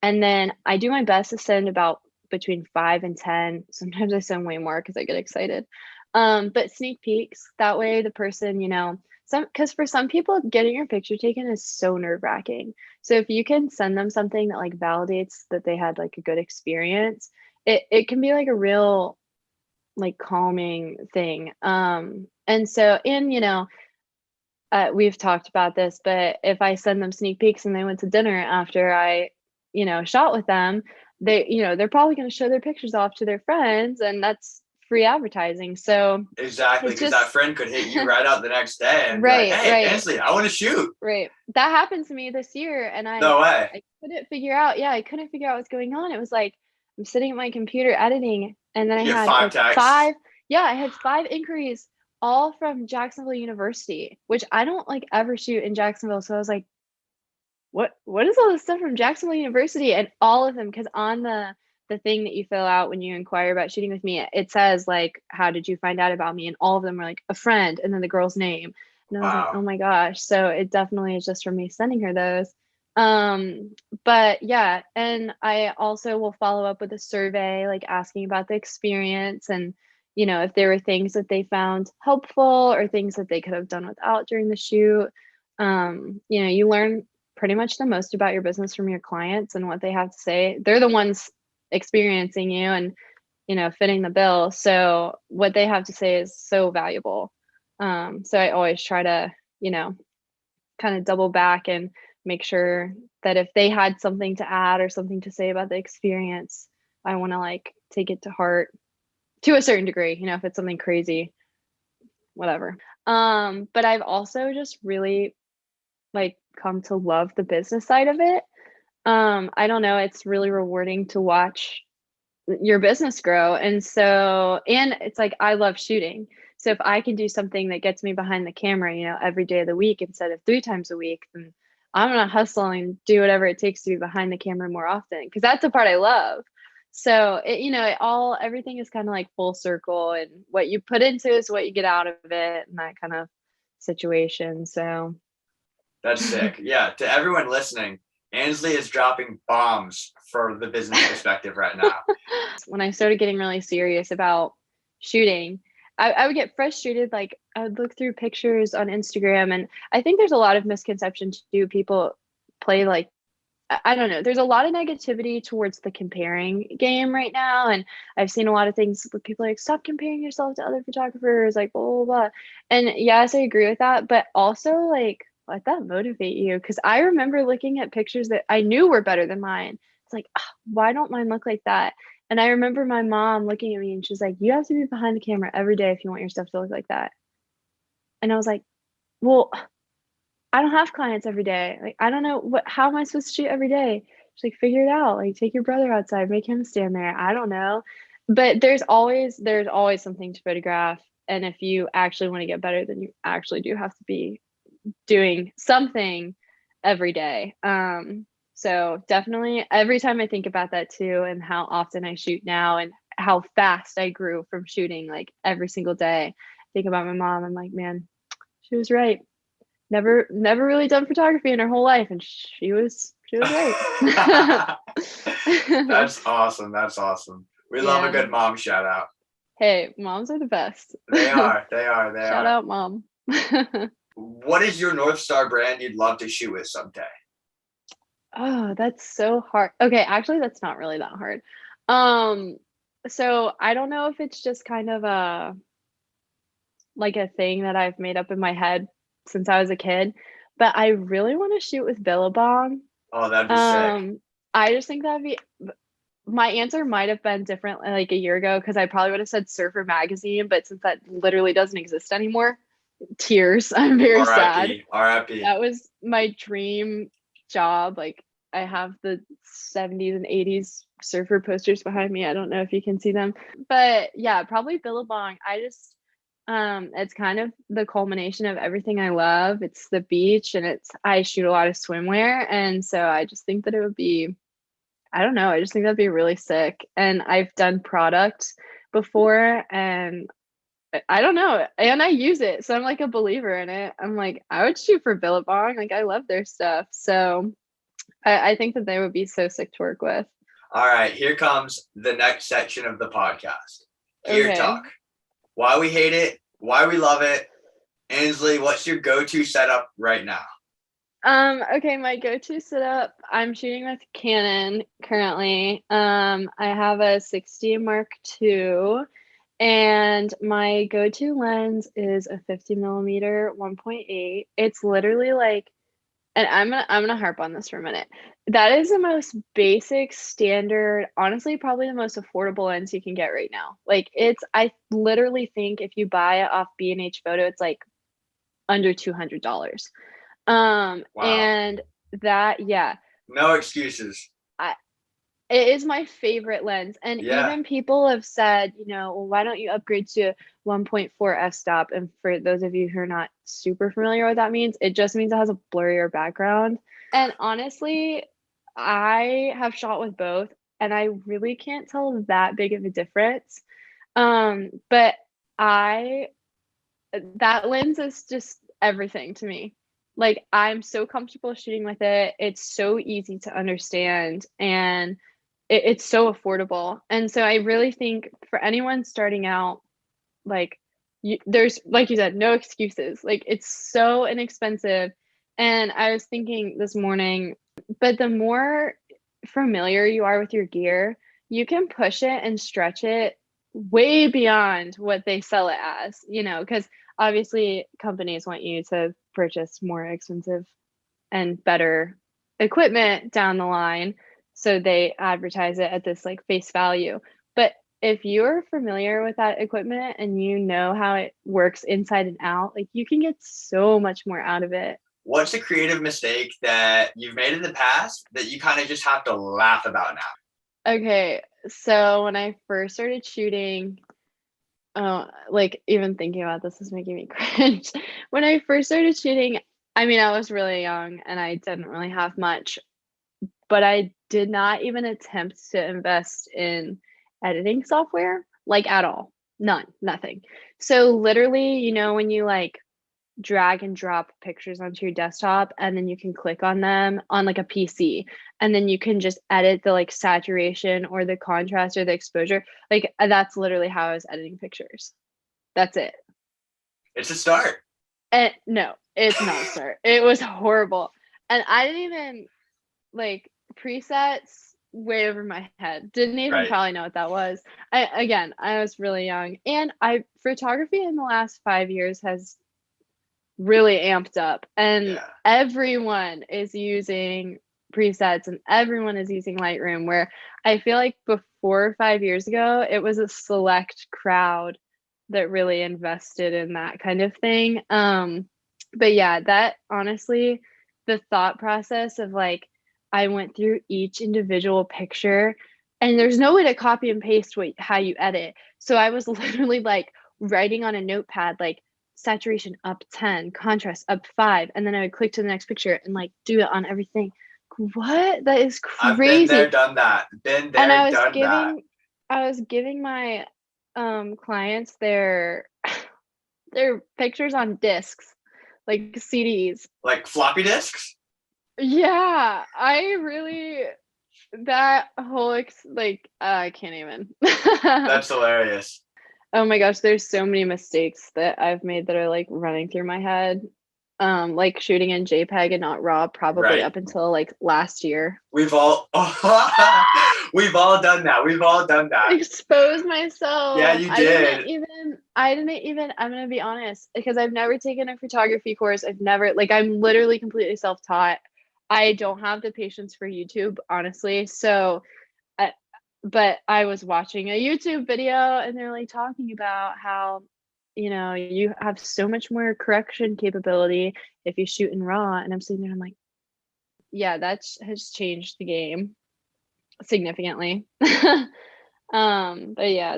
And then I do my best to send about between 5 and 10. Sometimes I send way more because I get excited. But sneak peeks, that way the person, because for some people, getting your picture taken is so nerve-wracking. So if you can send them something that like validates that they had like a good experience, it can be like a real like calming thing. And so we've talked about this, but if I send them sneak peeks and they went to dinner after I, shot with them, they're probably going to show their pictures off to their friends, and that's free advertising. So exactly, because that friend could hit you right out the next day and be like, hey, Ansley, I want to shoot. Right. That happened to me this year, and no way. I couldn't figure out what's going on. It was like I'm sitting at my computer editing, and then I had five. Yeah, I had 5 inquiries, all from Jacksonville University, which I don't like ever shoot in Jacksonville. So I was like, what is all this stuff from Jacksonville University? And all of them, because on the thing that you fill out when you inquire about shooting with me, it says like, how did you find out about me? And all of them were like a friend and then the girl's name. And I was like, oh my gosh. So it definitely is just from me sending her those. But yeah, and I also will follow up with a survey, like asking about the experience and, if there were things that they found helpful or things that they could have done without during the shoot. You learn pretty much the most about your business from your clients and what they have to say. They're the ones experiencing you and, fitting the bill. So what they have to say is so valuable. So I always try to, kind of double back and make sure that if they had something to add or something to say about the experience, I want to like take it to heart to a certain degree, if it's something crazy, whatever. But I've also just really like come to love the business side of it. I don't know, it's really rewarding to watch your business grow. And it's like, I love shooting. So if I can do something that gets me behind the camera, every day of the week instead of 3 times a week, then I'm gonna hustle and do whatever it takes to be behind the camera more often, because that's the part I love. So everything is kind of like full circle, and what you put into is what you get out of it, and that kind of situation. So that's sick. Yeah, to everyone listening, Ansley is dropping bombs for the business perspective right now. When I started getting really serious about shooting, I would get frustrated. Like, I would look through pictures on Instagram, and I think there's a lot of misconception too. People play like, I don't know. There's a lot of negativity towards the comparing game right now. And I've seen a lot of things where people are like, stop comparing yourself to other photographers, like, blah, blah, blah. And yes, I agree with that. But also, like, let that motivate you. Because I remember looking at pictures that I knew were better than mine. It's like, why don't mine look like that? And I remember my mom looking at me and she's like, you have to be behind the camera every day if you want your stuff to look like that. And I was like, well, I don't have clients every day. Like, I don't know how am I supposed to shoot every day? She's like, figure it out. Like, take your brother outside, make him stand there. I don't know. But there's always something to photograph. And if you actually want to get better, then you actually do have to be doing something every day. So definitely every time I think about that too, and how often I shoot now and how fast I grew from shooting like every single day, I think about my mom. I'm like, man, she was right. Never really done photography in her whole life, and she was right. That's awesome. That's awesome. We love a good mom shout out. Hey, moms are the best. They are. Shout out, mom. What is your North Star brand you'd love to shoot with someday? Oh, that's so hard. Okay, actually, that's not really that hard. So I don't know if it's just kind of a thing that I've made up in my head since I was a kid, but I really want to shoot with Billabong. Oh, that'd be sick. I just think that'd be. My answer might have been different like a year ago, because I probably would have said Surfer Magazine, but since that literally doesn't exist anymore, tears. I'm very sad. R.I.P. That was my dream job. Like, I have the 70s and 80s surfer posters behind me. I don't know if you can see them, but yeah, probably Billabong. It's kind of the culmination of everything I love. It's the beach, and I shoot a lot of swimwear, and so I just think that it would be, I don't know, I just think that'd be really sick. And I've done product before, and I don't know, and I use it, so I'm like a believer in it. I'm like, I would shoot for Billabong. Like, I love their stuff, so I think that they would be so sick to work with. All right, here comes the next section of the podcast. Gear talk. Why we hate it, why we love it. Ansley, what's your go-to setup right now? Okay, my go-to setup, I'm shooting with Canon currently. I have a 60 Mark II, and my go-to lens is a 50mm 1.8. It's literally like, and I'm gonna harp on this for a minute. That is the most basic, standard, honestly, probably the most affordable lens you can get right now. Like, I literally think if you buy it off B&H Photo, it's like under $200. Wow. And that, yeah. No excuses. It is my favorite lens. And even people have said, well, why don't you upgrade to 1.4 f-stop? And for those of you who are not super familiar with what that means, it just means it has a blurrier background. And honestly, I have shot with both, and I really can't tell that big of a difference. But that lens is just everything to me. Like, I'm so comfortable shooting with it. It's so easy to understand, and it's so affordable. And so I really think for anyone starting out, like, there's, like you said, no excuses. Like, it's so inexpensive. And I was thinking this morning, but the more familiar you are with your gear, you can push it and stretch it way beyond what they sell it as, because obviously companies want you to purchase more expensive and better equipment down the line, so they advertise it at this like face value. But if you're familiar with that equipment and you know how it works inside and out, like, you can get so much more out of it. What's a creative mistake that you've made in the past that you kind of just have to laugh about now? Okay, so when I first started shooting, like, even thinking about this is making me cringe. When I first started shooting, I mean, I was really young and I didn't really have much, but I did not even attempt to invest in editing software, like at all. None, nothing. So literally, when you like drag and drop pictures onto your desktop and then you can click on them on like a PC and then you can just edit the like saturation or the contrast or the exposure. Like that's literally how I was editing pictures. That's it. It's a start. And no, it's not a start. It was horrible. And I didn't even like presets way over my head. Didn't even probably know what that was. I was really young. And photography in the last 5 years has really amped up and everyone is using presets and everyone is using Lightroom, where I feel like before 5 years ago it was a select crowd that really invested in that kind of thing. But yeah, that honestly, the thought process of like I went through each individual picture and there's no way to copy and paste how you edit. So I was literally like writing on a notepad like saturation up 10, contrast up 5, and then I would click to the next picture and like do it on everything. What? That is crazy. I've been there, done that. And I was giving my clients their pictures on discs, like CDs. Like floppy disks? Yeah, that whole I can't even. That's hilarious. Oh my gosh, there's so many mistakes that I've made that are like running through my head. Like shooting in JPEG and not RAW probably up until like last year. We've all we've all done that. We've all done that. Expose myself. Yeah, you did. I didn't even, I'm gonna be honest, because I've never taken a photography course. I'm literally completely self-taught. I don't have the patience for YouTube, honestly. So but I was watching a YouTube video and they're like talking about how, you have so much more correction capability if you shoot in RAW. And I'm sitting there and I'm like, yeah, that has changed the game significantly. But yeah,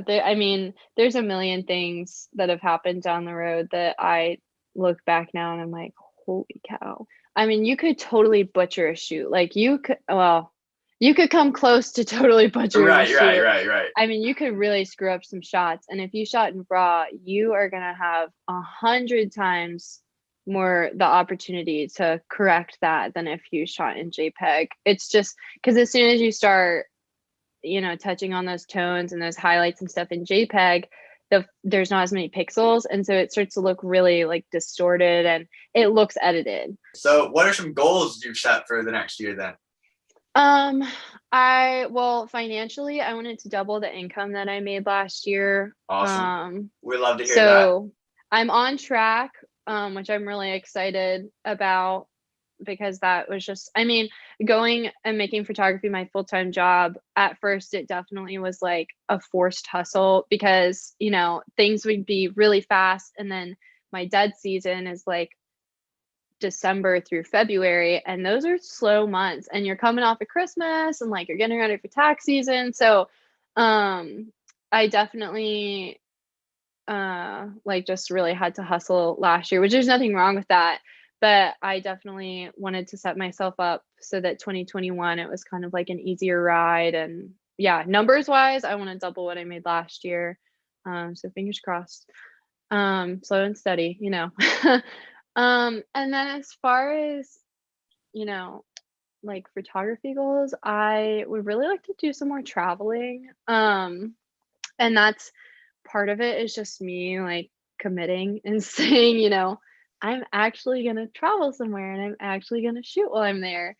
there's a million things that have happened down the road that I look back now and I'm like, holy cow. I mean, you could totally butcher a shoot. Like you could come close to totally butchering a shoot. Right. I mean, you could really screw up some shots. And if you shot in RAW, you are going to have 100 times more the opportunity to correct that than if you shot in JPEG. It's just because as soon as you start, touching on those tones and those highlights and stuff in JPEG, there's not as many pixels. And so it starts to look really like distorted and it looks edited. So what are some goals you've set for the next year then? Financially, I wanted to double the income that I made last year. Awesome. We love to hear that. So I'm on track, which I'm really excited about because that was just, going and making photography my full-time job. At first, it definitely was like a forced hustle because, things would be really fast. And then my dead season is like December through February, and those are slow months, and you're coming off of Christmas and like you're getting ready for tax season. So I definitely just really had to hustle last year, which there's nothing wrong with that, but I definitely wanted to set myself up so that 2021 it was kind of like an easier ride. And yeah, numbers wise, I want to double what I made last year. So fingers crossed. Slow and steady, and then as far as, like photography goals, I would really like to do some more traveling. And that's part of it is just me like committing and saying, I'm actually going to travel somewhere and I'm actually going to shoot while I'm there.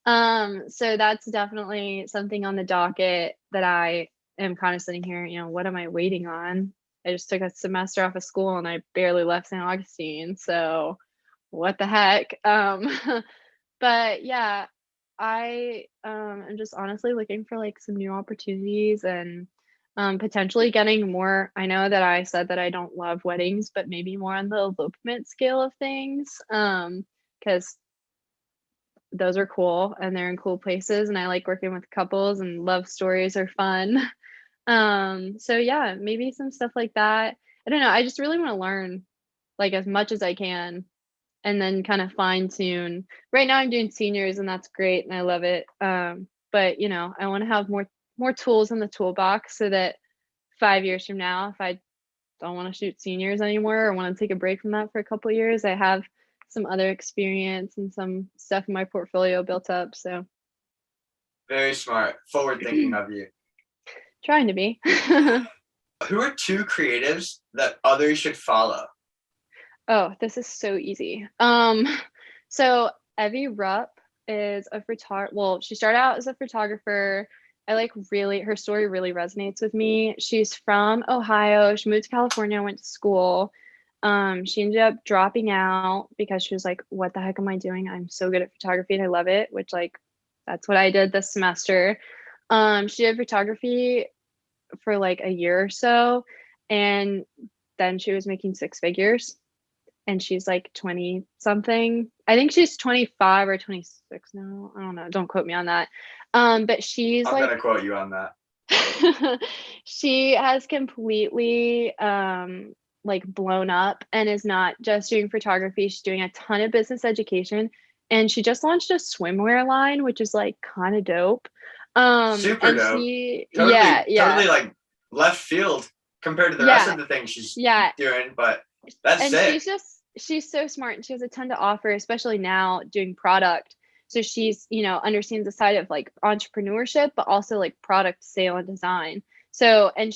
So that's definitely something on the docket that I am kind of sitting here, what am I waiting on? I just took a semester off of school and I barely left St. Augustine. So what the heck? But yeah, I am just honestly looking for like some new opportunities and potentially getting more. I know that I said that I don't love weddings, but maybe more on the elopement scale of things, because those are cool and they're in cool places and I like working with couples and love stories are fun. So yeah, maybe some stuff like that. I don't know. I just really want to learn like as much as I can and then kind of fine tune. Right now I'm doing seniors and that's great and I love it. But you know, I want to have more tools in the toolbox so that 5 years from now, if I don't want to shoot seniors anymore or want to take a break from that for a couple of years, I have some other experience and some stuff in my portfolio built up. So very smart, forward thinking of you. trying to be. Who are 2 creatives that others should follow? Oh, this is so easy. So Evie Rupp is a well, she started out as a photographer. Her story really resonates with me. She's from Ohio. She moved to California, went to school. She ended up dropping out because she was like, what the heck am I doing? I'm so good at photography and I love it, which like, that's what I did this semester. She did photography for like a year or so. And then she was making 6 figures. And she's like 20 something. I think she's 25 or 26 now. I don't know. Don't quote me on that. But she's I'm like, gonna quote you on that. she has completely like blown up and is not just doing photography. She's doing a ton of business education. And she just launched a swimwear line, which is like kind of dope. Super and dope. she Totally like left field compared to the rest of the things she's doing, but that's and sick. She's so smart and she has a ton to offer, especially now doing product. So she's, you know, understands the side of like entrepreneurship, but also like product sale and design. So, and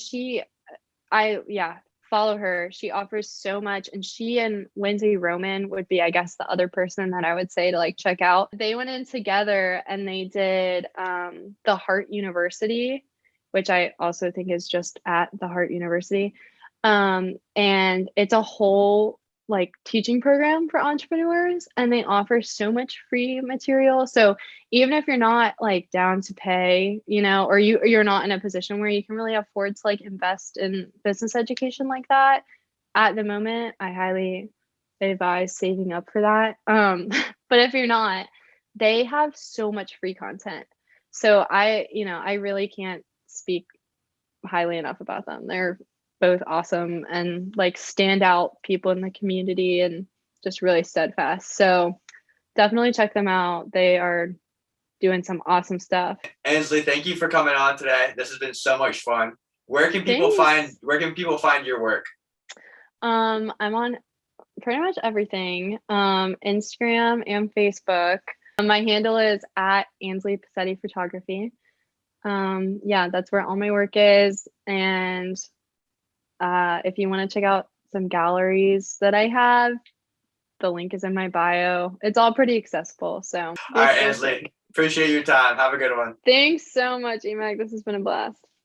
follow her. She offers so much. And she and Lindsay Roman would be, I guess, the other person that I would say to like check out. They went in together and they did the Heart University, which I also think is just at the Heart University. And it's a whole like teaching program for entrepreneurs and they offer so much free material. So even if you're not like down to pay, you know, or you're not in a position where you can really afford to like invest in business education like that at the moment, I highly advise saving up for that. But if you're not, they have so much free content. So I really can't speak highly enough about them. They're both awesome and like standout people in the community and just really steadfast. So definitely check them out. They are doing some awesome stuff. Ansley, thank you for coming on today. This has been so much fun. Where can people find your work? I'm on pretty much everything. Instagram and Facebook. My handle is at Ansley Pacetti Photography. That's where all my work is. And if you want to check out some galleries that I have, the link is in my bio. It's all pretty accessible. So all right, Ansley, appreciate your time. Have a good one. Thanks so much, EMac. This has been a blast.